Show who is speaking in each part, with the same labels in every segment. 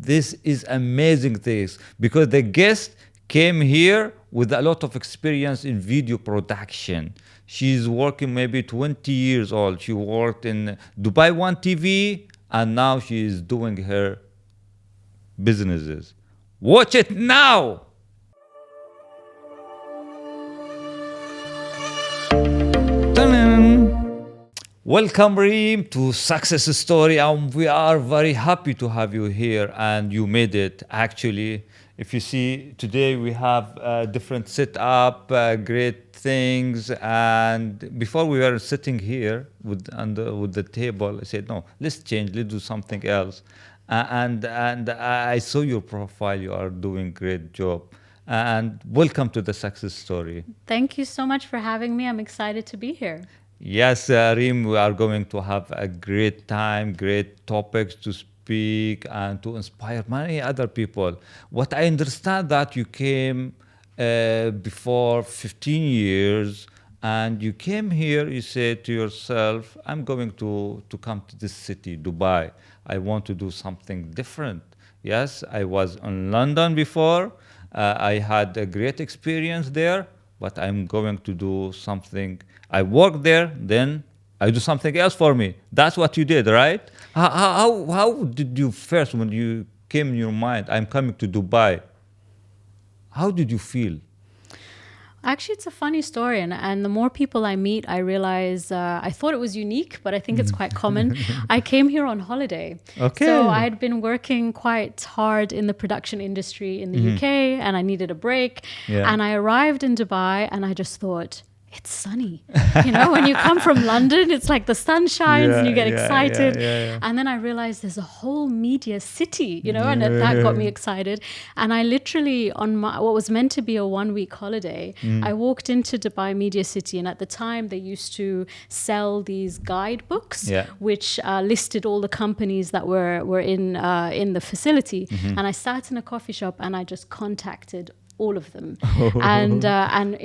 Speaker 1: this is amazing things because the guest came here with a lot of experience in video production. She's working maybe 20 years old. She worked in Dubai One TV, and now she is doing her businesses. Watch it now. Welcome, Reem, to Success Story. We are very happy to have you here, and you made it. Actually, if you see today, we have a different setup, great things. And before we were sitting here with the table, I said, no, let's change. Let's do something else. And I saw your profile. You are doing great job. And welcome to the Success Story.
Speaker 2: Thank you so much for having me. I'm excited to be here.
Speaker 1: Yes, Reem, we are going to have a great time, great topics to speak and to inspire many other people. What I understand that you came before 15 years and you came here, you said to yourself, I'm going to come to this city, Dubai. I want to do something different. Yes, I was in London before. I had a great experience there, but I'm going to do something. I work there, then I do something else for me. That's what you did, right? How did you first, when you came in your mind, I'm coming to Dubai, how did you feel?
Speaker 2: Actually, it's a funny story. And the more people I meet, I realize I thought it was unique, but I think it's quite common. I came here on holiday.
Speaker 1: Okay.
Speaker 2: So I had been working quite hard in the production industry in the UK, and I needed a break.
Speaker 1: Yeah.
Speaker 2: And I arrived in Dubai, and I just thought, it's sunny. You know, when you come from London, it's like the sun shines and you get excited. And then I realized there's a whole media city, you know, and that got me excited. And I literally, on what was meant to be a 1-week holiday, I walked into Dubai Media City. And at the time, they used to sell these guidebooks, which listed all the companies that were in the facility. And I sat in a coffee shop and I just contacted all of them. And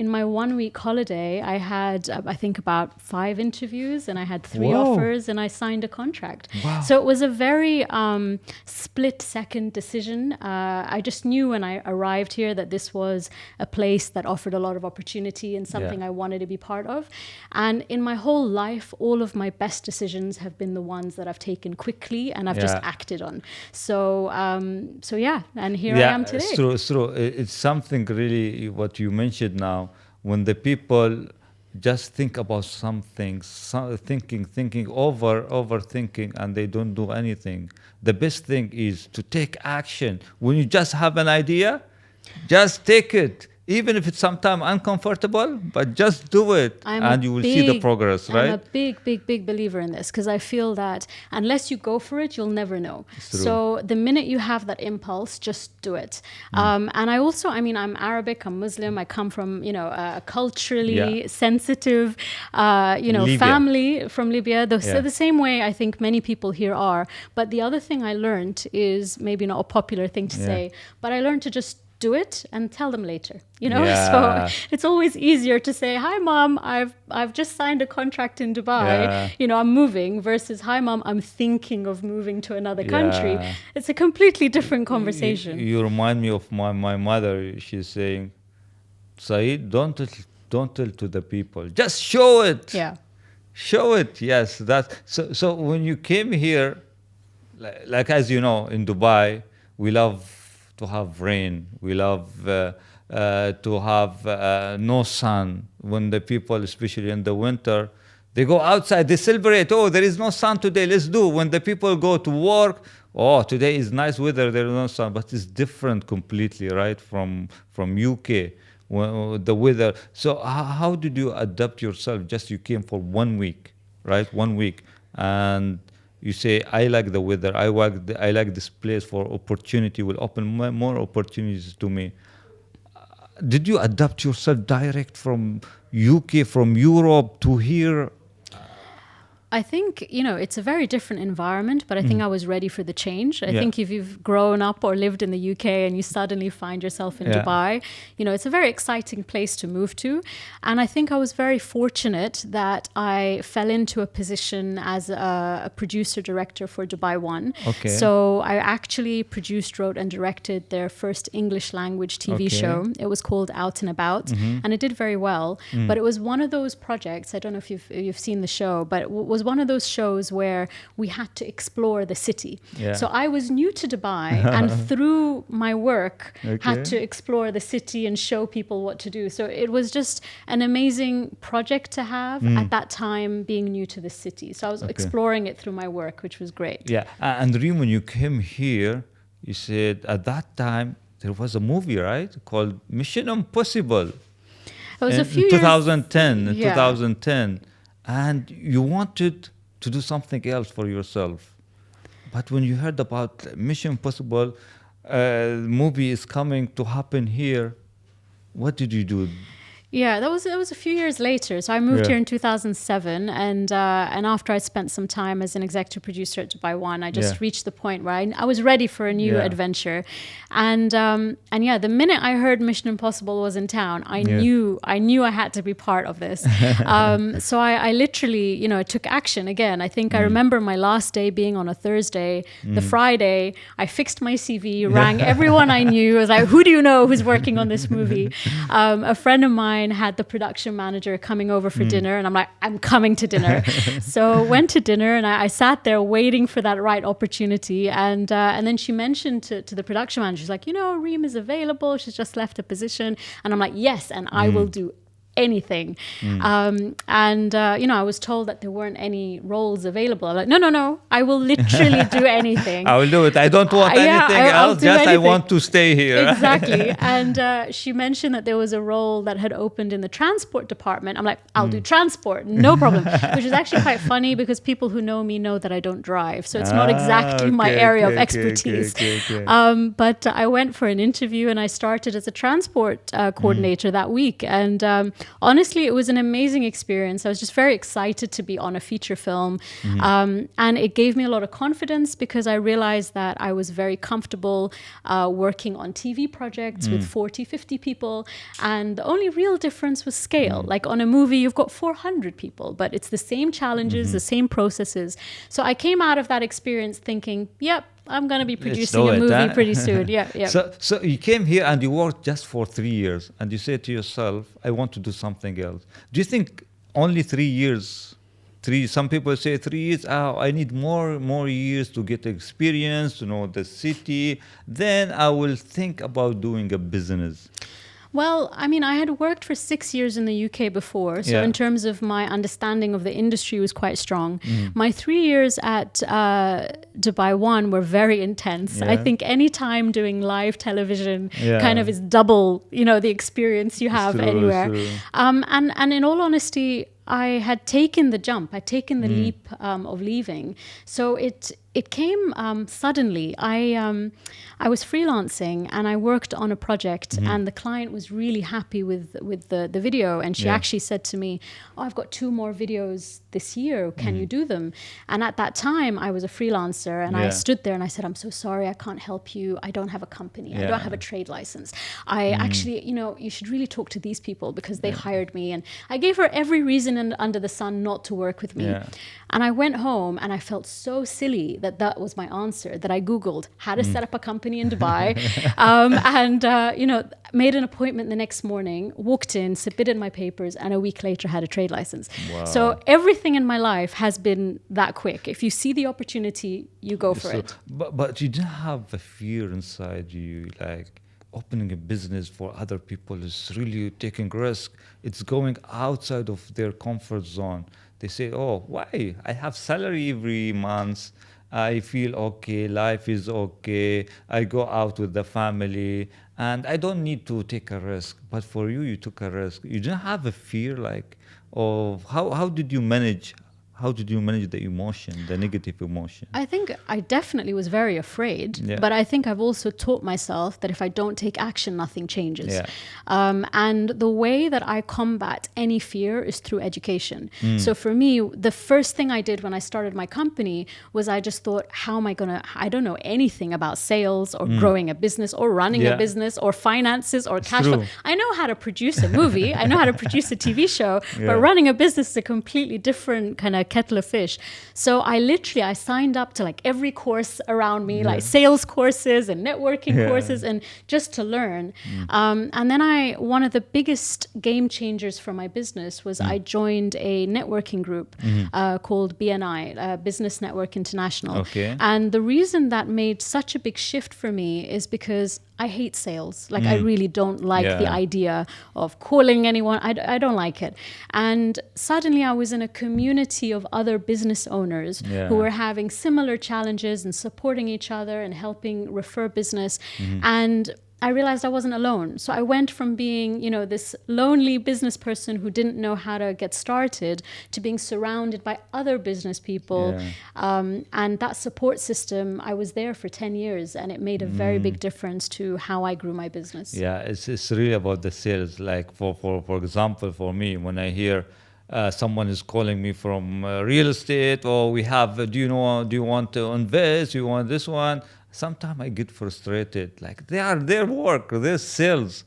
Speaker 2: in my 1-week holiday, I had, I think, about 5 interviews, and I had 3 offers, and I signed a contract.
Speaker 1: Wow.
Speaker 2: So it was a very split-second decision. I just knew when I arrived here that this was a place that offered a lot of opportunity and something I wanted to be part of. And in my whole life, all of my best decisions have been the ones that I've taken quickly and I've just acted on. So yeah, and here I am today.
Speaker 1: It's true. It's something really what you mentioned now, when the people just think about something, overthinking, and they don't do anything. The best thing is to take action. When you just have an idea, just take it. Even if it's sometimes uncomfortable, but just do it, and you will see the progress, right?
Speaker 2: I'm a big believer in this, because I feel that unless you go for it, you'll never know. So the minute you have that impulse, just do it. And I also, I'm Arabic, I'm Muslim, I come from, a culturally sensitive,
Speaker 1: Libya.
Speaker 2: family from Libya. The same way I think many people here are. But the other thing I learned is maybe not a popular thing to say, but I learned to just do it and tell them later, So it's always easier to say, hi mom, I've just signed a contract in Dubai, I'm moving, versus hi mom, I'm thinking of moving to another country. It's a completely different conversation.
Speaker 1: You remind me of my mother. She's saying, Saeed, don't tell to the people, just show it. Show it. Yes, so when you came here, like as you know, in Dubai, we love to have rain. We love to have no sun. When the people, especially in the winter, they go outside, they celebrate. Oh, there is no sun today, let's do. When the people go to work, oh, today is nice weather, there is no sun. But it's different completely, right, from UK, the weather. So how did you adapt yourself? Just you came for 1 week, right? 1 week. And you say, I like the weather, I like this place, for opportunity, will open more opportunities to me. Did you adapt yourself direct from UK, from Europe to here?
Speaker 2: I think, it's a very different environment, but I think I was ready for the change. I think if you've grown up or lived in the UK and you suddenly find yourself in Dubai, it's a very exciting place to move to. And I think I was very fortunate that I fell into a position as a producer director for Dubai One.
Speaker 1: Okay.
Speaker 2: So I actually produced, wrote and directed their first English language TV show. It was called Out and About, and it did very well. But it was one of those projects, I don't know if you've seen the show, but it was one of those shows where we had to explore the city.
Speaker 1: Yeah.
Speaker 2: So I was new to Dubai and through my work had to explore the city and show people what to do. So it was just an amazing project to have at that time, being new to the city. So I was exploring it through my work, which was great.
Speaker 1: Yeah, and Reem, when you came here, you said at that time there was a movie, right, called Mission Impossible.
Speaker 2: It was a few
Speaker 1: years. 2010, in
Speaker 2: yeah.
Speaker 1: 2010. And you wanted to do something else for yourself. But when you heard about Mission Impossible movie is coming to happen here, what did you do?
Speaker 2: Yeah, that was a few years later. So I moved here in 2007, and after I spent some time as an executive producer at Dubai One, I just reached the point where I was ready for a new adventure, and the minute I heard Mission Impossible was in town, I knew I had to be part of this. So I literally, I took action again. I think I remember my last day being on a Thursday. The Friday, I fixed my CV, rang everyone I knew. I was like, who do you know who's working on this movie? A friend of mine had the production manager coming over for dinner, and I'm like, I'm coming to dinner. So went to dinner, and I sat there waiting for that right opportunity, and then she mentioned to the production manager, she's like, Reem is available, she's just left a position, and I'm like, yes, and I will do anything. I was told that there weren't any roles available. I'm like, no, I will literally do anything.
Speaker 1: I will do it. I don't want anything else, just anything. I want to stay here.
Speaker 2: Exactly. And she mentioned that there was a role that had opened in the transport department. I'm like, I'll do transport, no problem. Which is actually quite funny because people who know me know that I don't drive. So it's not exactly my area of expertise. But I went for an interview and I started as a transport coordinator that week. And honestly, it was an amazing experience. I was just very excited to be on a feature film. And it gave me a lot of confidence because I realized that I was very comfortable working on TV projects with 40, 50 people. And the only real difference was scale. Like on a movie, you've got 400 people, but it's the same challenges, the same processes. So I came out of that experience thinking, yep, I'm going to be producing a movie pretty soon. Yeah.
Speaker 1: So you came here and you worked just for 3 years and you said to yourself, I want to do something else. Do you think only 3 years, some people say 3 years, I need more years to get experience, to know the city, then I will think about doing a business?
Speaker 2: Well, I mean, I had worked for 6 years in the UK before. So in terms of my understanding of the industry was quite strong. My 3 years at Dubai One were very intense. I think any time doing live television kind of is double, the experience you have anywhere. And in all honesty, I had taken the jump. I'd taken the leap of leaving. So it came suddenly. I was freelancing and I worked on a project and the client was really happy with the video, and she actually said to me, I've got 2 more videos this year, can you do them? And at that time I was a freelancer and I stood there and I said, I'm so sorry, I can't help you. I don't have a company. I don't have a trade license. I actually, you should really talk to these people because they hired me. And I gave her every reason under the sun not to work with me. And I went home and I felt so silly that was my answer, that I Googled how to set up a company in Dubai made an appointment the next morning, walked in, submitted my papers, and a week later had a trade license. Wow. So everything in my life has been that quick. If you see the opportunity, you go for it.
Speaker 1: But you didn't have a fear inside you, like opening a business for other people is really taking risk. It's going outside of their comfort zone. They say, oh, why? I have salary every month. I feel okay, life is okay, I go out with the family, and I don't need to take a risk. But for you, you took a risk. You didn't have a fear of how did you manage? how did you manage the emotion, the negative emotion?
Speaker 2: I think I definitely was very afraid, but I think I've also taught myself that if I don't take action, nothing changes. And the way that I combat any fear is through education. So for me, the first thing I did when I started my company was I just thought, how am I I don't know anything about sales or growing a business or running a business or finances or cash flow. I know how to produce a movie. I know how to produce a TV show, but running a business is a completely different kind of kettle of fish. So I signed up to like every course around me, like sales courses and networking courses, and just to learn. And then one of the biggest game changers for my business was I joined a networking group called BNI, Business Network International. And the reason that made such a big shift for me is because I hate sales. Like I really don't like the idea of calling anyone. I don't like it. And suddenly I was in a community of other business owners who were having similar challenges and supporting each other and helping refer business. And I realized I wasn't alone. So I went from being, this lonely business person who didn't know how to get started to being surrounded by other business people. And that support system, I was there for 10 years and it made a very big difference to how I grew my business.
Speaker 1: Yeah, it's really about the sales. Like for example, for me, when I hear someone is calling me from real estate, or do you want to invest? Do you want this one? Sometimes I get frustrated, like they are their work, their sales.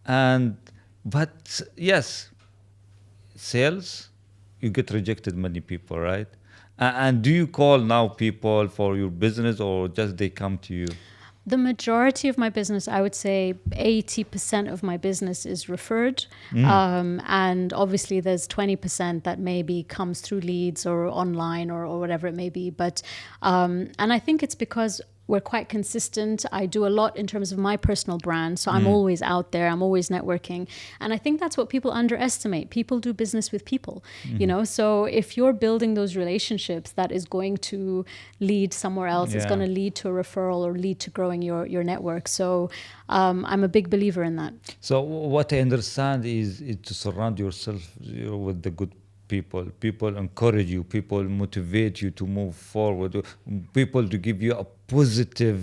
Speaker 1: But yes, sales, you get rejected many people, right? And do you call now people for your business or just they come to you?
Speaker 2: The majority of my business, I would say 80% of my business is referred. And obviously there's 20% that maybe comes through leads or online or whatever it may be. But, and I think it's because we're quite consistent. I do a lot in terms of my personal brand. So I'm always out there. I'm always networking. And I think that's what people underestimate. People do business with people, So if you're building those relationships, that is going to lead somewhere else. It's going to lead to a referral or lead to growing your network. So I'm a big believer in that.
Speaker 1: So what I understand is to surround yourself with the good people. People encourage you. People motivate you to move forward. People to give you a positive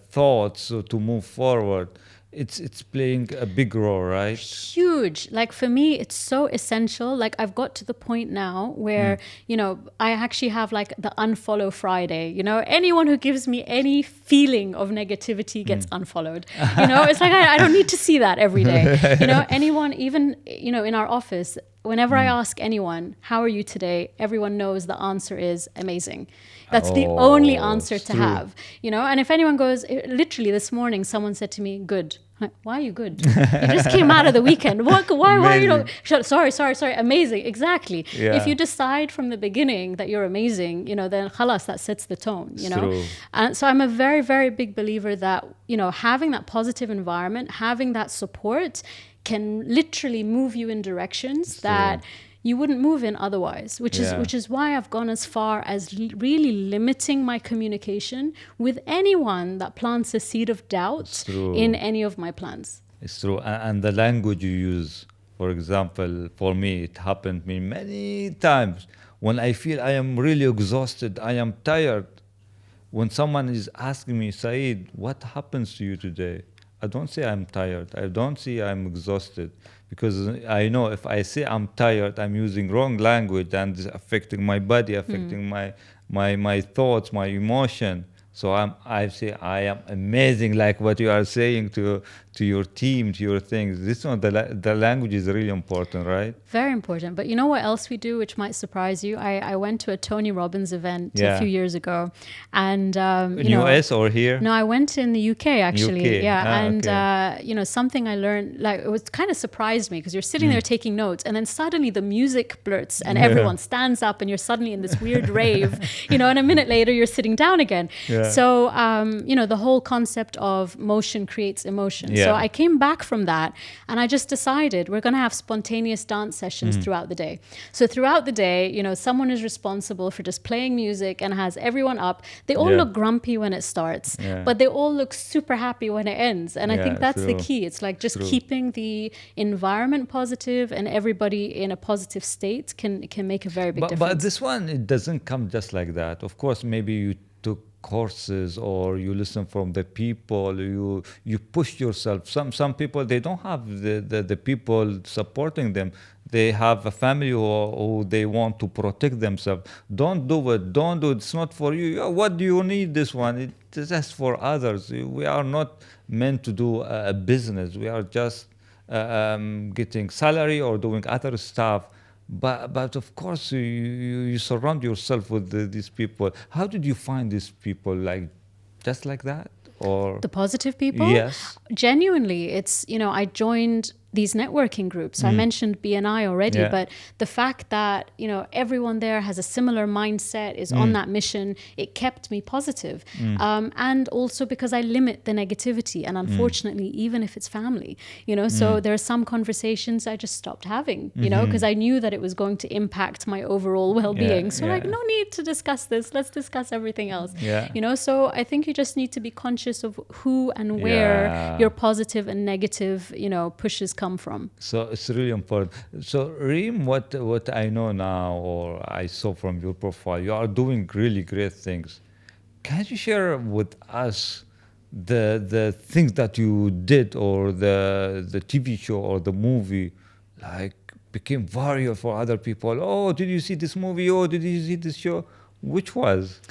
Speaker 1: thoughts to move forward. It's playing a big role, right?
Speaker 2: Huge. Like for me, it's so essential. Like I've got to the point now where, I actually have like the unfollow Friday, anyone who gives me any feeling of negativity gets unfollowed. It's like, I don't need to see that every day. Anyone, even, in our office, whenever I ask anyone, how are you today? Everyone knows the answer is amazing. That's the only answer to have, And if anyone goes, literally this morning, someone said to me, good. I'm like, why are you good? You just came out of the weekend. Why sorry, amazing. Exactly. Yeah. If you decide from the beginning that you're amazing, then khalas, that sets the tone,
Speaker 1: True.
Speaker 2: And so I'm a very, very big believer that, having that positive environment, having that support can literally move you in directions that you wouldn't move in otherwise, which is why I've gone as far as really limiting my communication with anyone that plants a seed of doubt in any of my plans.
Speaker 1: It's true. And the language you use, for example, for me, it happened to me many times when I feel I am really exhausted, I am tired. When someone is asking me, Saeed, what happens to you today? I don't say I'm tired. I don't say I'm exhausted, because I know if I say I'm tired, I'm using wrong language and it's affecting my body, affecting my thoughts, my emotion. So I say I am amazing, like what you are saying to your team, to your things. This one, the language is really important, right?
Speaker 2: Very important. But you know what else we do, which might surprise you? I went to a Tony Robbins event a few years ago, and
Speaker 1: in US or here?
Speaker 2: No, I went in the UK actually.
Speaker 1: UK.
Speaker 2: And something I learned, like it was kind of surprised me, because you're sitting there taking notes, and then suddenly the music blurts, and everyone stands up, and you're suddenly in this weird rave, and a minute later you're sitting down again. Yeah. So the whole concept of motion creates emotion. Yeah. So I came back from that and I just decided we're going to have spontaneous dance sessions throughout the day. So throughout the day, you know, someone is responsible for just playing music and has everyone up. They all look grumpy when it starts, but they all look super happy when it ends. And I think that's the key. It's like just keeping the environment positive and everybody in a positive state can make a very big difference.
Speaker 1: But this one, it doesn't come just like that. Of course, maybe you took courses or you listen from the people, you push yourself. Some people, they don't have the people supporting them. They have a family who they want to protect themselves. Don't do it. It's not for you. What do you need this one? It's just for others. We are not meant to do a business. We are just getting salary or doing other stuff. But of course, you surround yourself with these people. How did you find these people? Like, just like that? Or
Speaker 2: the positive people?
Speaker 1: Yes.
Speaker 2: Genuinely, it's, you know, I joined these networking groups. I mentioned BNI already, but the fact that, you know, everyone there has a similar mindset, is on that mission, it kept me positive. And also because I limit the negativity, and unfortunately, even if it's family, you know, so there are some conversations I just stopped having, you know, because I knew that it was going to impact my overall well-being. So like, no need to discuss this. Let's discuss everything else. You know, so I think you just need to be conscious of who and where your positive and negative, you know, pushes come from.
Speaker 1: So it's really important. So Reem, what I know now, or I saw from your profile, you are doing really great things. Can you share with us the things that you did, or the TV show or the movie, like became viral for other people? Oh, did you see this movie? Oh, did you see this show? Which was?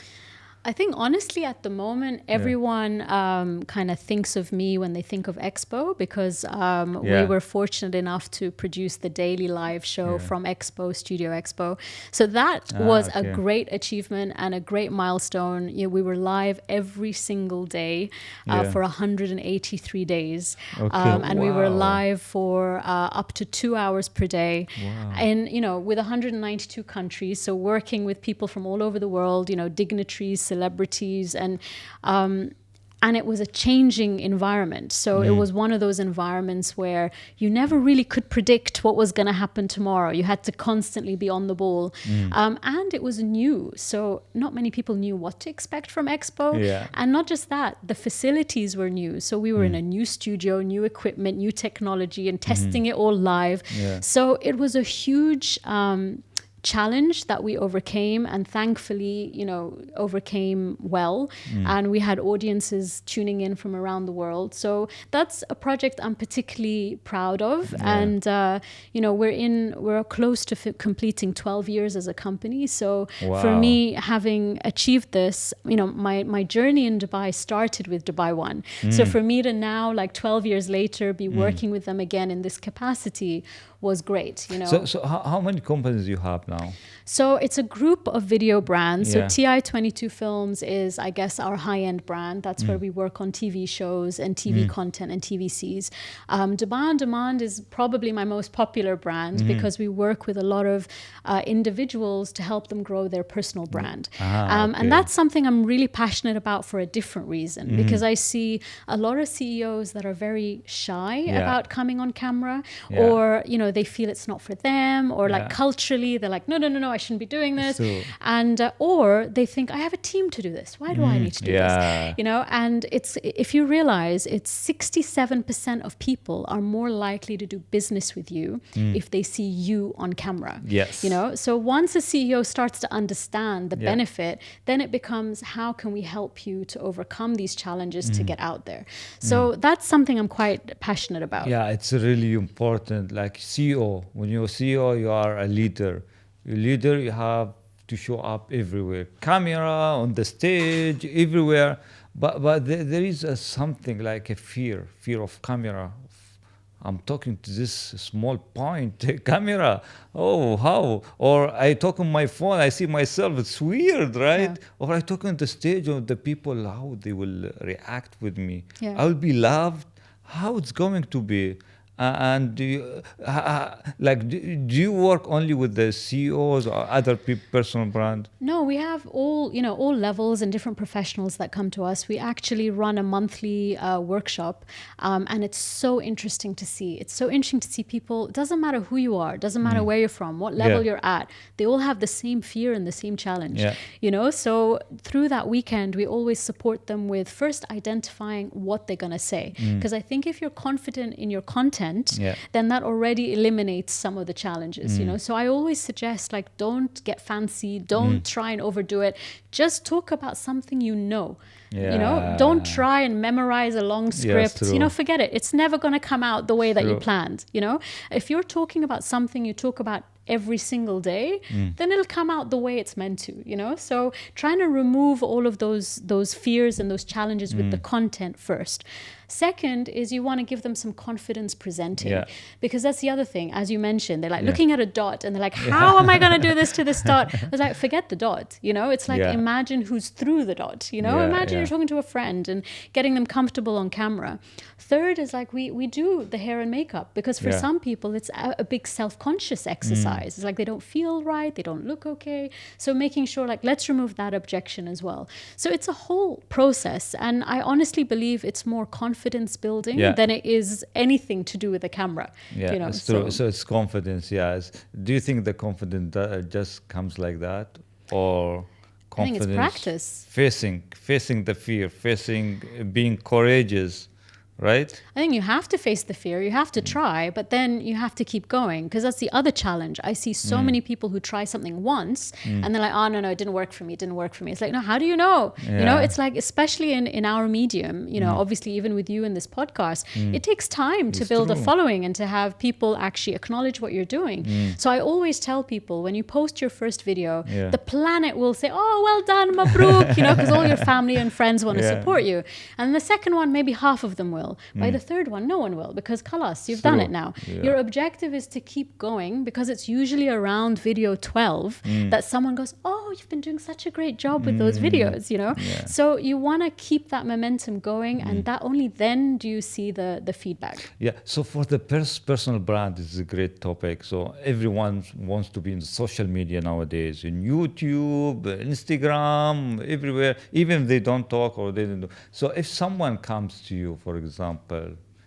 Speaker 2: I think honestly at the moment, everyone kind of thinks of me when they think of Expo, because we were fortunate enough to produce the daily live show from Expo, Studio Expo. So that was a great achievement and a great milestone. You know, we were live every single day for 183 days. And we were live for up to 2 hours per day. And, you know, with 192 countries, so working with people from all over the world, you know, dignitaries, celebrities, and it was a changing environment. So it was one of those environments where you never really could predict what was going to happen tomorrow. You had to constantly be on the ball. And it was new. So not many people knew what to expect from Expo. And not just that, the facilities were new. So we were in a new studio, new equipment, new technology, and testing it all live. So it was a huge challenge that we overcame, and thankfully, you know, overcame well. And we had audiences tuning in from around the world. So that's a project I'm particularly proud of. And, you know, we're close to completing 12 years as a company. So for me, having achieved this, you know, my journey in Dubai started with Dubai One. So for me to now, like 12 years later, be working with them again in this capacity was great, you know.
Speaker 1: So how many companies you have now?
Speaker 2: So it's a group of video brands. So TI22 Films is, I guess, our high-end brand. That's where we work on TV shows and TV content and TVCs. Dubai On Demand is probably my most popular brand because we work with a lot of individuals to help them grow their personal brand. And that's something I'm really passionate about for a different reason, because I see a lot of CEOs that are very shy about coming on camera, or, you know, they feel it's not for them, or like culturally, they're like, no, I shouldn't be doing this. And, or they think, I have a team to do this. Why do I need to do this? You know, and it's, if you realize, it's 67% of people are more likely to do business with you if they see you on camera. You know, so once a CEO starts to understand the benefit, then it becomes, how can we help you to overcome these challenges to get out there? So that's something I'm quite passionate about.
Speaker 1: Yeah, it's really important. Like CEO, when you're a CEO, you are a leader. You're a leader, you have to show up everywhere. Camera, on the stage, everywhere. But there is something like a fear of camera. I'm talking to this small point camera. Oh, how? Or I talk on my phone, I see myself, it's weird, right? Or I talk on the stage of the people, how they will react with me. I will be loved. How it's going to be? And do you do you work only with the CEOs or other personal brand?
Speaker 2: No, we have all levels and different professionals that come to us. We actually run a monthly workshop, and it's so interesting to see. It's so interesting to see people. It doesn't matter who you are, doesn't matter where you're from, what level you're at. They all have the same fear and the same challenge. Yeah. So through that weekend, we always support them with first identifying what they're gonna say, because I think if you're confident in your content, then that already eliminates some of the challenges, So I always suggest, don't get fancy, don't try and overdo it. Just talk about something don't try and memorize a long script. Forget it. It's never going to come out the way that you planned. If you're talking about something you talk about every single day, then it'll come out the way it's meant to. So trying to remove all of those fears and those challenges with the content first. Second is you want to give them some confidence presenting, because that's the other thing. As you mentioned, they're looking at a dot and they're like, how am I going to do this to this dot? I was like, forget the dot. It's like, imagine who's through the dot. Imagine you're talking to a friend and getting them comfortable on camera. Third is we do the hair and makeup, because for some people it's a big self-conscious exercise. It's like they don't feel right, they don't look okay. So making sure let's remove that objection as well. So it's a whole process, and I honestly believe it's more confidence building than it is anything to do with the camera.
Speaker 1: It's true. So it's confidence. Do you think the confidence just comes like that, or confidence?
Speaker 2: I think it's practice.
Speaker 1: Facing the fear, being courageous. Right?
Speaker 2: I think you have to face the fear, you have to try, but then you have to keep going, because that's the other challenge. I see so many people who try something once and they're like, oh, no, it didn't work for me. It's like, no, how do you know? It's like, especially in our medium, obviously even with you in this podcast, it takes time to build a following and to have people actually acknowledge what you're doing. So I always tell people, when you post your first video, the planet will say, oh, well done, mabruk, because all your family and friends want to support you. And the second one, maybe half of them will. By the third one, no one will, because khalas, you've done it now. Your objective is to keep going, because it's usually around video 12 that someone goes, oh, you've been doing such a great job with those videos, So you want to keep that momentum going, and that only then do you see the feedback.
Speaker 1: So for the personal brand, it's a great topic. So everyone wants to be in social media nowadays, in YouTube, Instagram, everywhere, even if they don't talk or they don't do. So if someone comes to you, for example,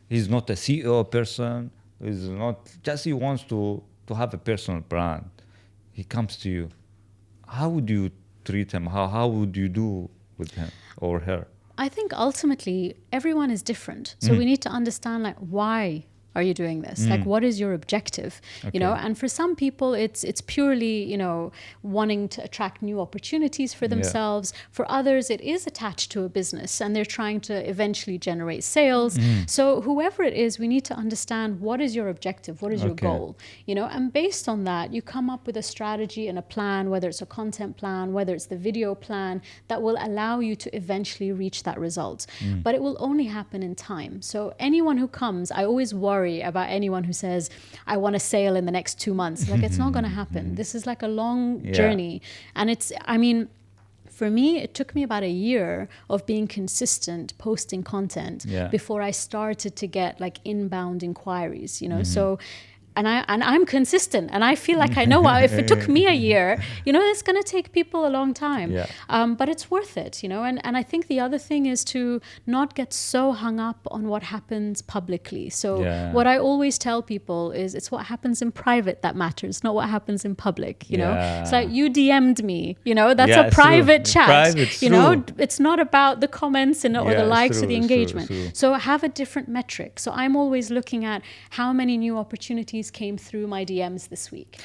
Speaker 1: he's not a CEO person, he wants to have a personal brand. He comes to you. How would you treat him? How would you do with him or her?
Speaker 2: I think ultimately everyone is different. So we need to understand why are you doing this? What is your objective? And for some people, it's purely, wanting to attract new opportunities for themselves. For others, it is attached to a business and they're trying to eventually generate sales. So whoever it is, we need to understand, what is your objective? What is your goal? And based on that, you come up with a strategy and a plan, whether it's a content plan, whether it's the video plan, that will allow you to eventually reach that result. But it will only happen in time. So anyone who comes, I always worry about anyone who says, I want a sale in the next 2 months. It's not going to happen. This is a long journey. And for me, it took me about a year of being consistent, posting content before I started to get inbound inquiries, So and I'm consistent, and I feel like I know if it took me a year, it's going to take people a long time. But it's worth it, And I think the other thing is to not get so hung up on what happens publicly. So what I always tell people is, it's what happens in private that matters, not what happens in public. It's like, you DM'd me, that's a private chat. It's not about the comments or the likes or the engagement. So have a different metric. So I'm always looking at how many new opportunities came through my DMs this week.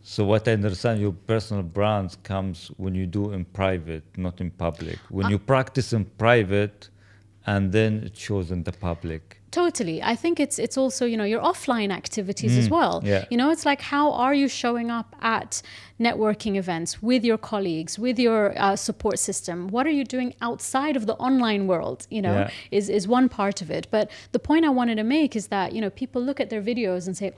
Speaker 1: So what I understand, your personal brand comes when you do in private, not in public. When you practice in private, and then it shows in the public.
Speaker 2: Totally. I think it's also, your offline activities as well. It's like, how are you showing up at networking events with your colleagues, with your support system? What are you doing outside of the online world, is one part of it. But the point I wanted to make is that, people look at their videos and say,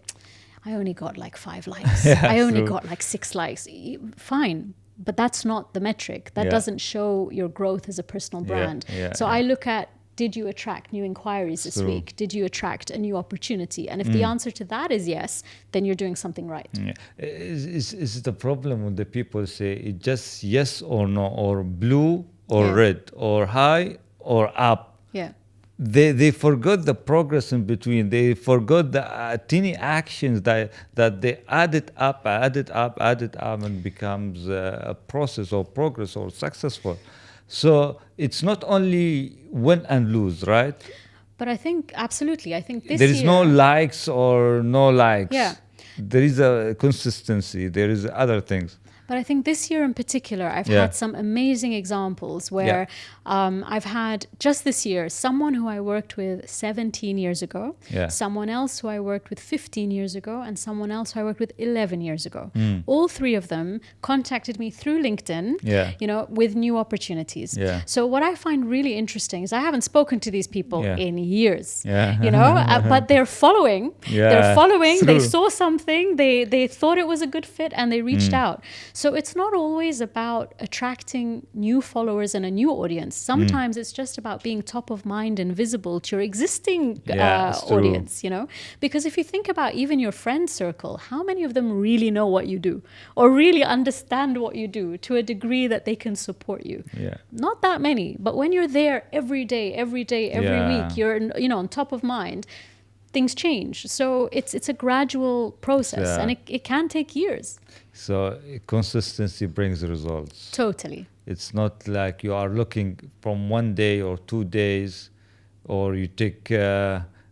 Speaker 2: I only got 5 likes. I only got 6 likes. Fine. But that's not the metric. That doesn't show your growth as a personal brand. So I look at did you attract new inquiries this week? Did you attract a new opportunity? And if the answer to that is yes, then you're doing something right.
Speaker 1: Yeah. Is the problem when the people say it's just yes or no, or blue or red, or high or up?
Speaker 2: Yeah.
Speaker 1: They forgot the progress in between. They forgot the teeny actions that they added up, and becomes a process or progress or successful. So it's not only win and lose, right?
Speaker 2: But I think, absolutely, I think this
Speaker 1: there is
Speaker 2: year,
Speaker 1: no likes or no likes.
Speaker 2: Yeah.
Speaker 1: There is a consistency. There is other things.
Speaker 2: But I think this year in particular, I've had some amazing examples where I've had, just this year, someone who I worked with 17 years ago, someone else who I worked with 15 years ago, and someone else who I worked with 11 years ago. All three of them contacted me through LinkedIn, you know, with new opportunities. So what I find really interesting is I haven't spoken to these people in years, you know, but they're following. They're following. They saw something. They thought it was a good fit, and they reached out. So it's not always about attracting new followers and a new audience. Sometimes it's just about being top of mind and visible to your existing audience, you know? Because if you think about even your friend circle, how many of them really know what you do or really understand what you do to a degree that they can support you? Not that many. But when you're there every day, every week, you're, you know, on top of mind, things change. So it's a gradual process, and it can take years.
Speaker 1: So consistency brings results.
Speaker 2: Totally.
Speaker 1: It's not like you are looking from 1 day or 2 days, or you take,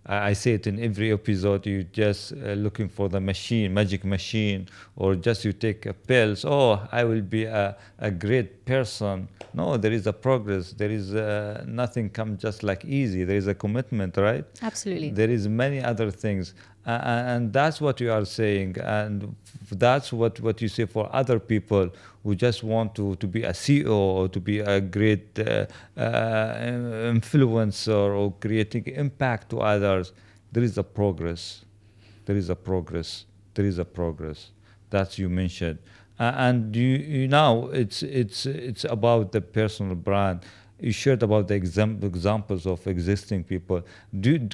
Speaker 1: I say it in every episode, you just looking for the magic machine, or just you take pills, oh, I will be a great person. No, there is a progress. There is nothing comes just like easy. There is a commitment, right?
Speaker 2: Absolutely.
Speaker 1: There is many other things. And that's what you are saying. And that's what you say for other people who just want to be a CEO or to be a great influencer or creating impact to others. There is a progress. There is a progress. There is a progress. That's you mentioned. And you now it's about the personal brand. You shared about the examples of existing people.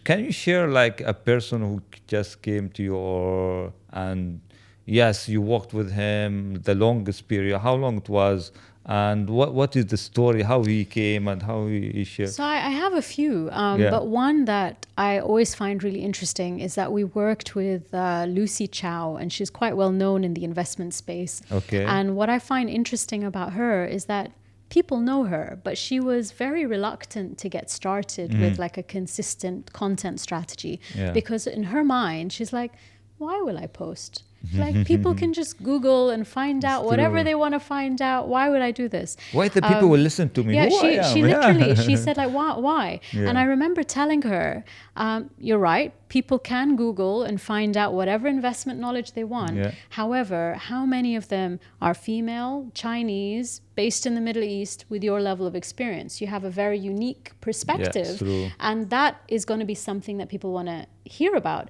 Speaker 1: Can you share like a person who just came to you, and yes, you worked with him the longest period? How long it was, and what is the story? How he came and how he shared?
Speaker 2: So I have a few, but one that I always find really interesting is that we worked with Lucy Chow, and she's quite well known in the investment space.
Speaker 1: Okay.
Speaker 2: And what I find interesting about her is that people know her, but she was very reluctant to get started with like a consistent content strategy, because in her mind, she's like, why will I post? Like, people can just Google and find out whatever they want to find out. Why would I do this?
Speaker 1: Why the people will listen to me?
Speaker 2: Yeah, she literally, she said like, why? And I remember telling her, you're right. People can Google and find out whatever investment knowledge they want. However, how many of them are female, Chinese, based in the Middle East with your level of experience? You have a very unique perspective, and that is going to be something that people want to hear about.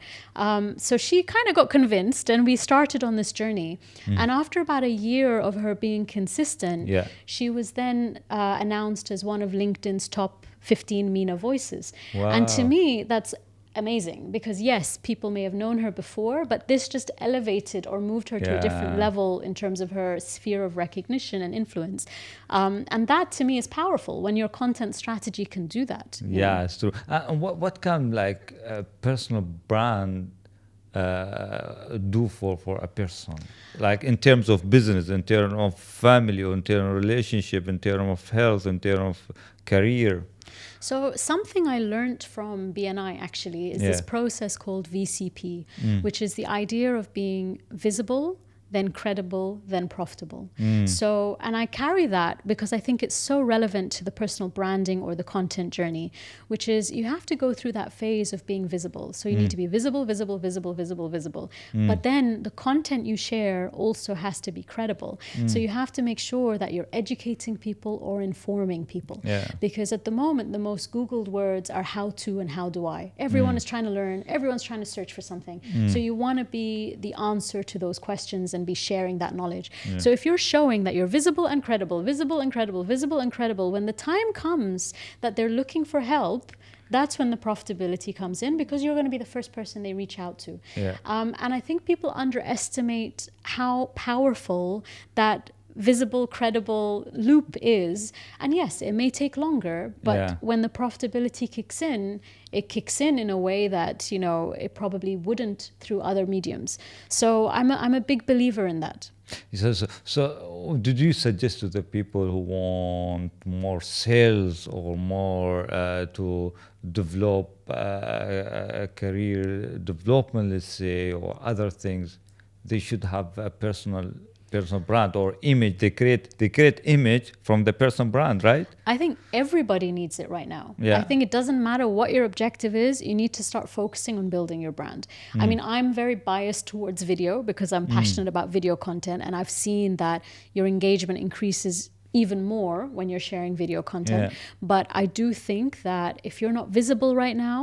Speaker 2: So she kind of got convinced, and we started on this journey. And after about a year of her being consistent, she was then announced as one of LinkedIn's top 15 MENA voices.
Speaker 1: Wow.
Speaker 2: And to me, that's amazing, because yes, people may have known her before, but this just elevated or moved her to a different level in terms of her sphere of recognition and influence. And that to me is powerful when your content strategy can do that.
Speaker 1: Yeah, it's true. And what can like a personal brand do for a person, like in terms of business, in terms of family, in terms of relationship, in terms of health, in terms of career?
Speaker 2: So something I learned from BNI actually is this process called VCP, which is the idea of being visible, then credible, then profitable. So, and I carry that because I think it's so relevant to the personal branding or the content journey, which is you have to go through that phase of being visible. So you need to be visible. But then the content you share also has to be credible. So you have to make sure that you're educating people or informing people. Because at the moment, the most Googled words are how to and how do I. Everyone is trying to learn. Everyone's trying to search for something. So you want to be the answer to those questions and and be sharing that knowledge. So if you're showing that you're visible and credible, visible and credible, visible and credible, when the time comes that they're looking for help, that's when the profitability comes in, because you're going to be the first person they reach out to. And I think people underestimate how powerful that visible, credible loop is. And yes, it may take longer, but when the profitability kicks in, it kicks in a way that, you know, it probably wouldn't through other mediums. So I'm a big believer in that.
Speaker 1: So did you suggest to the people who want more sales or more to develop a career development, let's say, or other things, they should have a personal brand or image? They create image from the personal brand, right?
Speaker 2: I think everybody needs it right now.
Speaker 1: I
Speaker 2: think it doesn't matter what your objective is, you need to start focusing on building your brand. I mean, I'm very biased towards video because I'm passionate about video content, and I've seen that your engagement increases even more when you're sharing video content. But I do think that if you're not visible right now,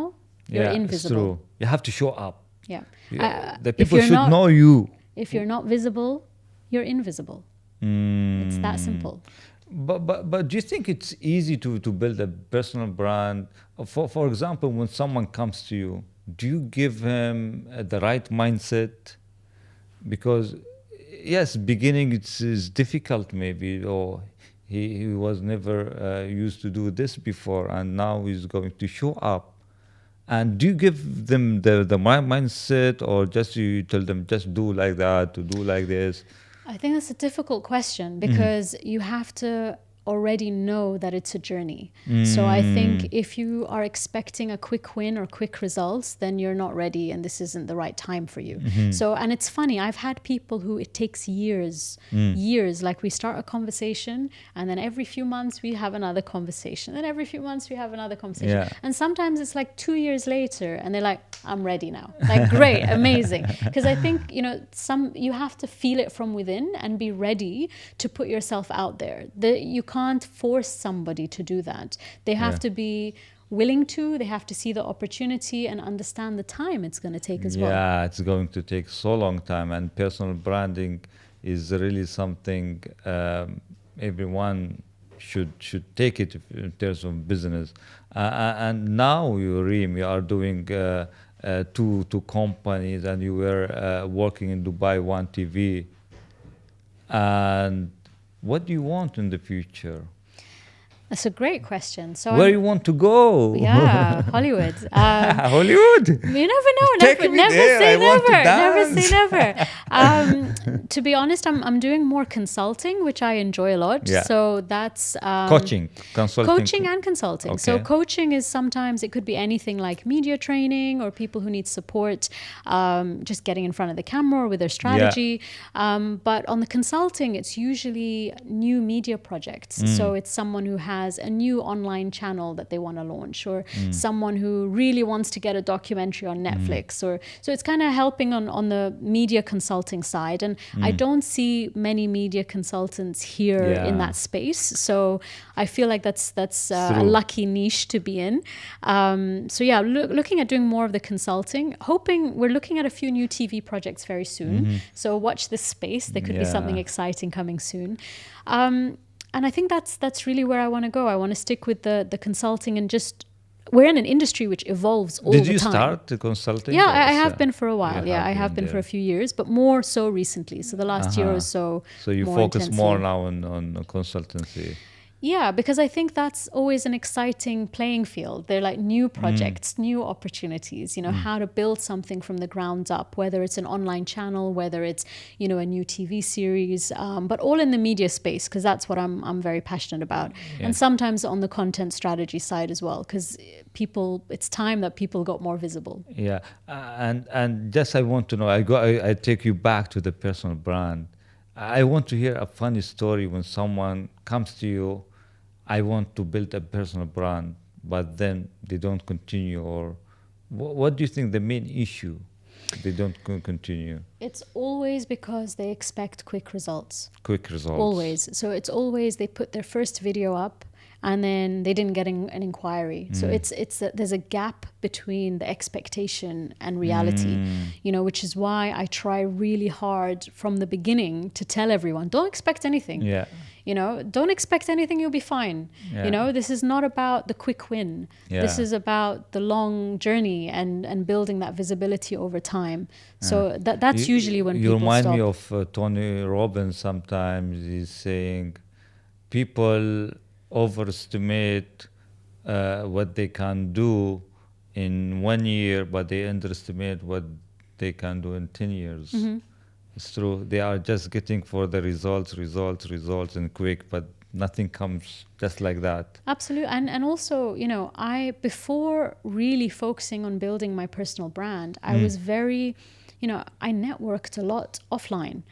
Speaker 2: you're invisible.
Speaker 1: It's true. You have to show up. The people should know you.
Speaker 2: If you're not visible, you're invisible. It's that simple.
Speaker 1: But do you think it's easy to build a personal brand? For example, when someone comes to you, do you give him the right mindset? Because yes, beginning it's difficult maybe, or he was never used to do this before, and now he's going to show up. And do you give them the right mindset, or just you tell them just do like that, to do like this?
Speaker 2: I think that's a difficult question, because you have to already know that it's a journey. So I think if you are expecting a quick win or quick results, then you're not ready and this isn't the right time for you. So, and it's funny, I've had people who it takes years, like we start a conversation and then every few months we have another conversation, and every few months we have another conversation. And sometimes it's like 2 years later and they're like, I'm ready now. Like, great, amazing. Because I think, you know, you have to feel it from within and be ready to put yourself out there. You can't force somebody to do that. They have to be willing to, they have to see the opportunity and understand the time it's going to take as well.
Speaker 1: Yeah, it's going to take so long time, and personal branding is really something everyone should take it in terms of business. And now Reem, you are doing two companies, and you were working in Dubai One TV. And what do you want in the future?
Speaker 2: That's a great question. So
Speaker 1: where you want to go?
Speaker 2: Yeah, Hollywood.
Speaker 1: Hollywood.
Speaker 2: You never know. Never say never. To be honest, I'm doing more consulting, which I enjoy a lot. So that's
Speaker 1: coaching
Speaker 2: and consulting. So coaching is sometimes, it could be anything like media training or people who need support, just getting in front of the camera or with their strategy. But on the consulting, it's usually new media projects. So it's someone who has a new online channel that they want to launch, or someone who really wants to get a documentary on Netflix, so it's kind of helping on the media consulting side. And I don't see many media consultants here in that space, so I feel like that's a lucky niche to be in. So yeah, looking at doing more of the consulting, we're looking at a few new TV projects very soon, so watch this space. There could be something exciting coming soon. And I think that's really where I want to go. I want to stick with the consulting, and just, we're in an industry which evolves all the time.
Speaker 1: Did you start the consulting?
Speaker 2: Yeah, I have been for a while. I have been for a few years, but more so recently. So the last year or so.
Speaker 1: So you focus more now on consultancy.
Speaker 2: Yeah, because I think that's always an exciting playing field. They're like new projects, new opportunities, you know, how to build something from the ground up, whether it's an online channel, whether it's, you know, a new TV series, but all in the media space, because that's what I'm very passionate about. And sometimes on the content strategy side as well, because it's time that people got more visible. Yeah,
Speaker 1: and just I want to know, I take you back to the personal brand. I want to hear a funny story when someone comes to you, I want to build a personal brand, but then they don't continue. Or what do you think the main issue they don't continue?
Speaker 2: It's always because they expect quick results.
Speaker 1: Quick results.
Speaker 2: Always. So it's always they put their first video up and then they didn't get an inquiry. So there's a gap between the expectation and reality, which is why I try really hard from the beginning to tell everyone, don't expect anything.
Speaker 1: Yeah.
Speaker 2: Don't expect anything, you'll be fine.
Speaker 1: Yeah.
Speaker 2: This is not about the quick win.
Speaker 1: Yeah.
Speaker 2: This is about the long journey and building that visibility over time. So that's usually when people
Speaker 1: You remind
Speaker 2: stop.
Speaker 1: me of Tony Robbins sometimes. He's saying people overestimate what they can do in 1 year, but they underestimate what they can do in 10 years. It's true. They are just getting for the results, and quick, but nothing comes just like that.
Speaker 2: Absolutely. And also, I, before really focusing on building my personal brand, I was very, I networked a lot offline,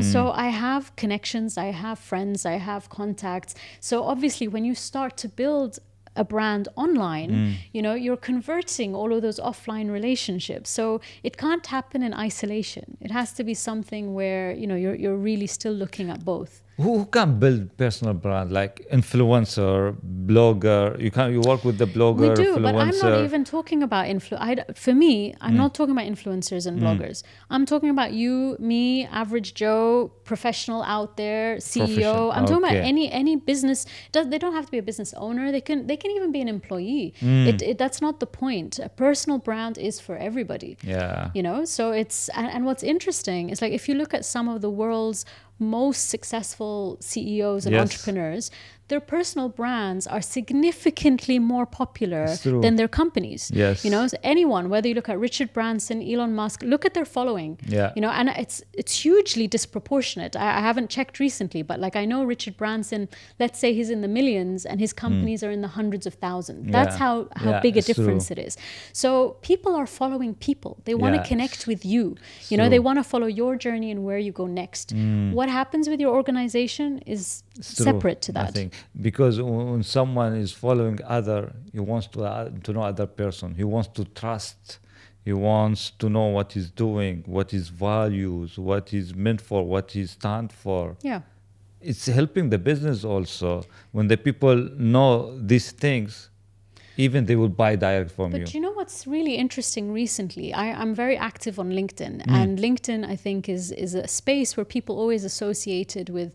Speaker 2: so I have connections, I have friends, I have contacts. So obviously when you start to build a brand online, you're converting all of those offline relationships. So it can't happen in isolation. It has to be something where, you're really still looking at both.
Speaker 1: Who can build personal brand, like influencer, blogger? You work with the blogger,
Speaker 2: we do,
Speaker 1: influencer.
Speaker 2: But I'm not even talking about for me, I'm not talking about influencers and bloggers. I'm talking about you, me, average Joe, professional out there, CEO. I'm talking about any business. They don't have to be a business owner. They can even be an employee. That's not the point. A personal brand is for everybody.
Speaker 1: Yeah.
Speaker 2: So it's and what's interesting is, like, if you look at some of the world's most successful CEOs and entrepreneurs, their personal brands are significantly more popular than their companies.
Speaker 1: Yes.
Speaker 2: So anyone, whether you look at Richard Branson, Elon Musk, look at their following.
Speaker 1: Yeah.
Speaker 2: And it's hugely disproportionate. I haven't checked recently, but like, I know Richard Branson, let's say he's in the millions and his companies are in the hundreds of thousands. That's how big a difference it is. So people are following people. They want to connect with you. They want to follow your journey and where you go next. What happens with your organization is separate to that.
Speaker 1: Nothing. Because when someone is following he wants to know other person. He wants to trust. He wants to know what he's doing, what his values, what he's meant for, what he stands for.
Speaker 2: Yeah.
Speaker 1: It's helping the business also. When the people know these things, even they will buy direct from you.
Speaker 2: But you know what's really interesting recently? I'm very active on LinkedIn. And LinkedIn, I think, is a space where people always associated with,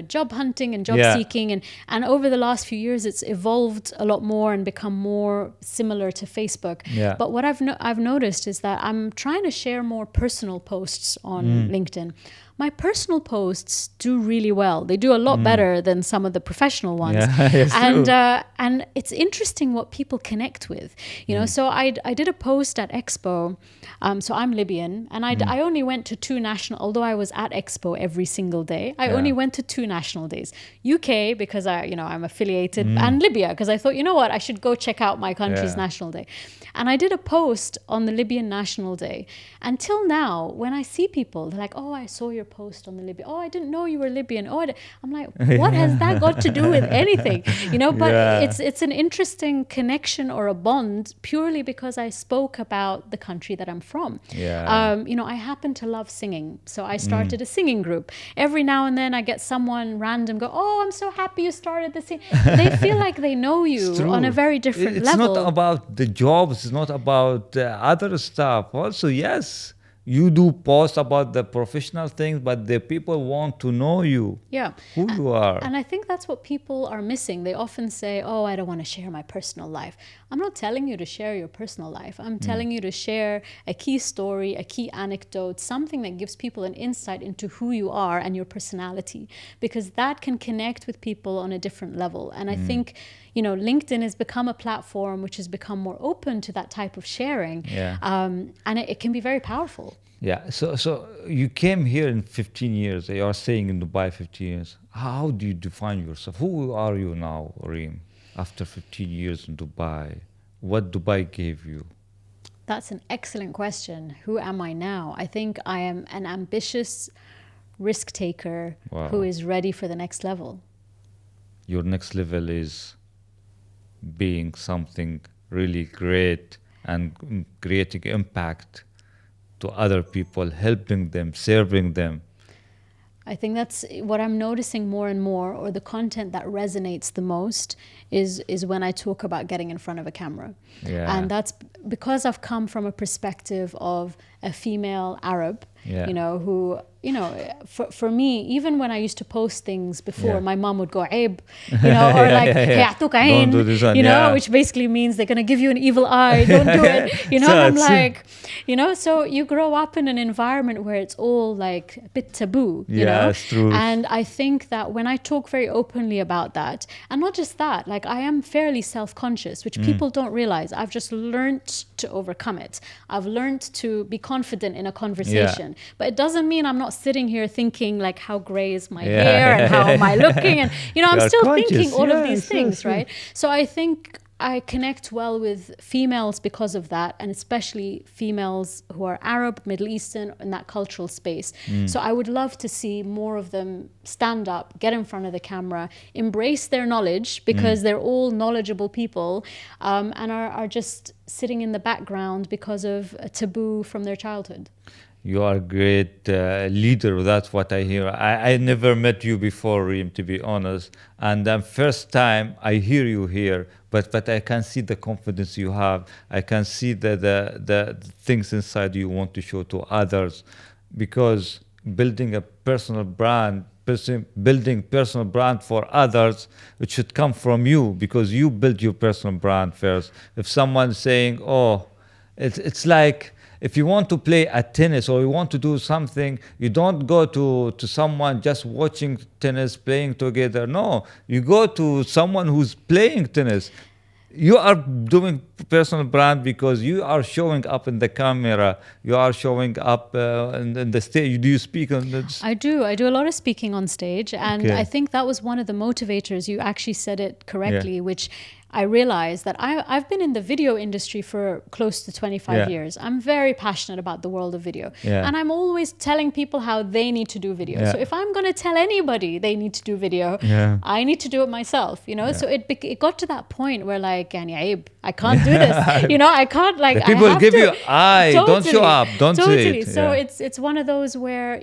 Speaker 2: job hunting and job seeking. And over the last few years, it's evolved a lot more and become more similar to Facebook.
Speaker 1: Yeah.
Speaker 2: But what I've noticed is that I'm trying to share more personal posts on LinkedIn. My personal posts do really well. They do a lot better than some of the professional ones.
Speaker 1: Yeah,
Speaker 2: and it's interesting what people connect with. So I did a post at Expo. So I'm Libyan, and I only went to although I was at Expo every single day, I only went to 2 national days. UK, because I'm affiliated, and Libya, because I thought, I should go check out my country's national day. And I did a post on the Libyan National Day. Until now, when I see people, they're like, oh, I saw your post on the Libyan. Oh, I didn't know you were Libyan. I'm like, what has that got to do with anything? But it's an interesting connection or a bond purely because I spoke about the country that I'm from. I happen to love singing. So I started a singing group. Every now and then I get someone random go, oh, I'm so happy you started the singing. They feel like they know you on a very different level.
Speaker 1: It's not about the jobs. It's not about other stuff. Also, yes, you do post about the professional things, but the people want to know you, who you are.
Speaker 2: And I think that's what people are missing. They often say, oh, I don't want to share my personal life. I'm not telling you to share your personal life. I'm telling you to share a key story, a key anecdote, something that gives people an insight into who you are and your personality, because that can connect with people on a different level. And I think, LinkedIn has become a platform which has become more open to that type of sharing. And it can be very powerful.
Speaker 1: Yeah. So you came here in 15 years. You are staying in Dubai 15 years. How do you define yourself? Who are you now, Reem? After 15 years in Dubai, what Dubai gave you?
Speaker 2: That's an excellent question. Who am I now? I think I am an ambitious risk taker who is ready for the next level.
Speaker 1: Your next level is being something really great and creating impact to other people, helping them, serving them.
Speaker 2: I think that's what I'm noticing more and more, or the content that resonates the most is when I talk about getting in front of a camera.
Speaker 1: Yeah.
Speaker 2: And that's because I've come from a perspective of a female Arab, who, for me, even when I used to post things before, my mom would go, "Aib," or like, "Hay'atuk ayn,"
Speaker 1: don't do this one,
Speaker 2: which basically means they're going to give you an evil eye, don't do it, and I'm like, so you grow up in an environment where it's all like a bit taboo,
Speaker 1: It's true.
Speaker 2: And I think that when I talk very openly about that, and not just that, like I am fairly self-conscious, which people don't realize. I've just learned to overcome it. I've learned to be confident in a conversation, but it doesn't mean I'm not sitting here thinking like, how gray is my hair and how am I looking, and I'm still thinking all of these things, right? So I think I connect well with females because of that, and especially females who are Arab, Middle Eastern, in that cultural space. So I would love to see more of them stand up, get in front of the camera, embrace their knowledge, because they're all knowledgeable people, and are just sitting in the background because of a taboo from their childhood.
Speaker 1: You are a great leader. That's what I hear. I never met you before, Reem, to be honest. And the first time I hear you here, but I can see the confidence you have. I can see the things inside you want to show to others, because building a personal brand, building personal brand for others, it should come from you, because you build your personal brand first. If someone's saying, "Oh," it's like, if you want to play at tennis or you want to do something, you don't go to someone just watching tennis, playing together. No, you go to someone who's playing tennis. You are doing personal brand because you are showing up in the camera. You are showing up in the stage. Do you speak on this?
Speaker 2: I do a lot of speaking on stage. And I think that was one of the motivators. You actually said it correctly, which I realized that I've been in the video industry for close to 25 years. I'm very passionate about the world of video. And I'm always telling people how they need to do video. So if I'm going to tell anybody they need to do video, I need to do it myself, So it got to that point where like, "Yani Aib, I can't do this." I can't, like,
Speaker 1: the people give you eye, don't show up, don't
Speaker 2: say it. So
Speaker 1: Yeah.
Speaker 2: it's one of those where,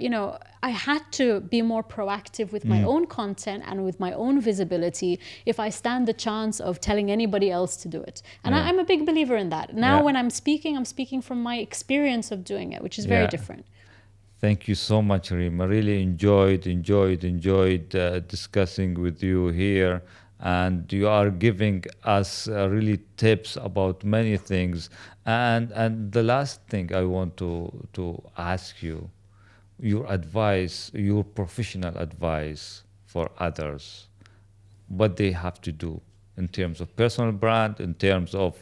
Speaker 2: I had to be more proactive with my own content and with my own visibility if I stand the chance of telling anybody else to do it. And I'm a big believer in that. Now when I'm speaking from my experience of doing it, which is very different.
Speaker 1: Thank you so much, Reem. I really enjoyed discussing with you here. And you are giving us really tips about many things. And the last thing I want to ask you, your advice, your professional advice for others, what they have to do in terms of personal brand, in terms of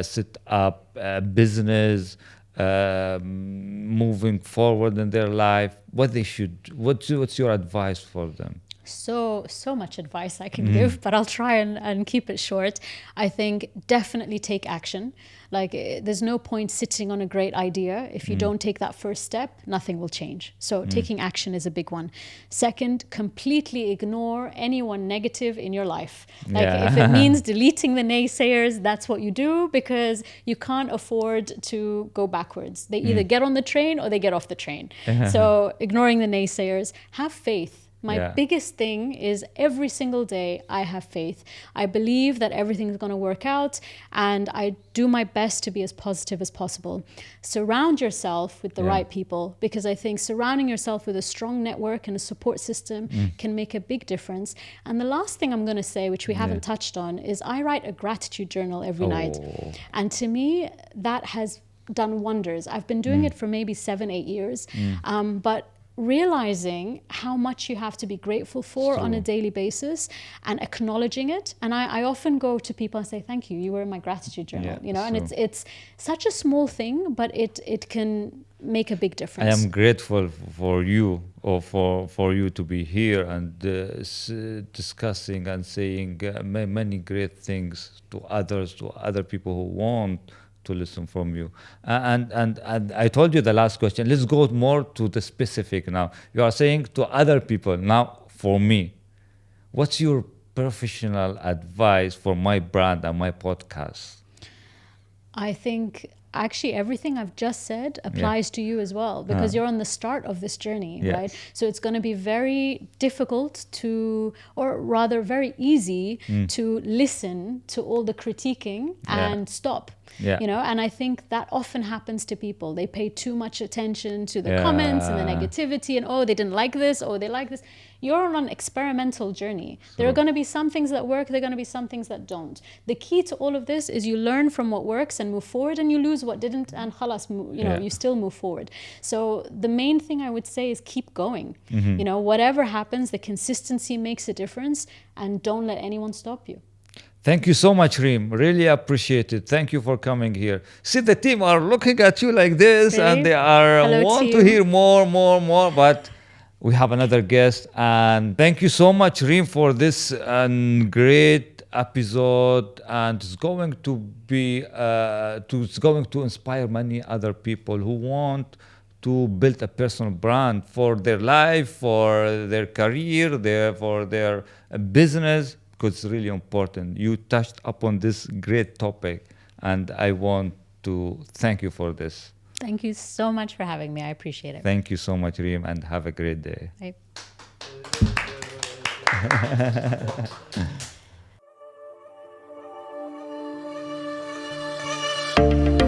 Speaker 1: set up business, moving forward in their life, what they should, what's your advice for them?
Speaker 2: So much advice I can give, but I'll try and keep it short. I think definitely take action. Like, there's no point sitting on a great idea. If you don't take that first step, nothing will change. So taking action is a big one. Second, completely ignore anyone negative in your life. Like, if it means deleting the naysayers, that's what you do, because you can't afford to go backwards. They either get on the train or they get off the train. So ignoring the naysayers, have faith. My biggest thing is every single day I have faith. I believe that everything's going to work out, and I do my best to be as positive as possible. Surround yourself with the right people, because I think surrounding yourself with a strong network and a support system can make a big difference. And the last thing I'm going to say, which we haven't touched on, is I write a gratitude journal every night. And to me, that has done wonders. I've been doing it for maybe 7-8 years, but realizing how much you have to be grateful for on a daily basis and acknowledging it. And I often go to people and say, "Thank you, you were in my gratitude journal." And it's such a small thing, but it can make a big difference.
Speaker 1: I am grateful for you, or for you to be here and discussing and saying many great things to others, to other people who want to listen from you. And I told you the last question. Let's go more to the specific now. You are saying to other people. Now, for me, what's your professional advice for my brand and my podcast?
Speaker 2: I think actually everything I've just said applies to you as well, because you're on the start of this journey, right? So it's going to be very difficult to, or rather very easy to listen to all the critiquing and stop. You know, and I think that often happens to people. They pay too much attention to the comments and the negativity, and oh, they didn't like this, oh, they like this. You're on an experimental journey. There are going to be some things that work, there are going to be some things that don't. The key to all of this is you learn from what works and move forward, and you lose what didn't, and khalas, you know, you still move forward. So the main thing I would say is keep going. You know, whatever happens, the consistency makes a difference, and don't let anyone stop you.
Speaker 1: Thank you so much, Reem. Really appreciate it. Thank you for coming here. See, the team are looking at you like this, and they are want to hear more. But we have another guest, and thank you so much, Reem, for this great episode. And it's going to be, it's going to inspire many other people who want to build a personal brand for their life, for their career, for their business. Because it's really important. You touched upon this great topic, and I want to thank you for this.
Speaker 2: Thank you so much for having me. I appreciate it.
Speaker 1: Thank you so much, Reem, and have a great day.
Speaker 2: Bye.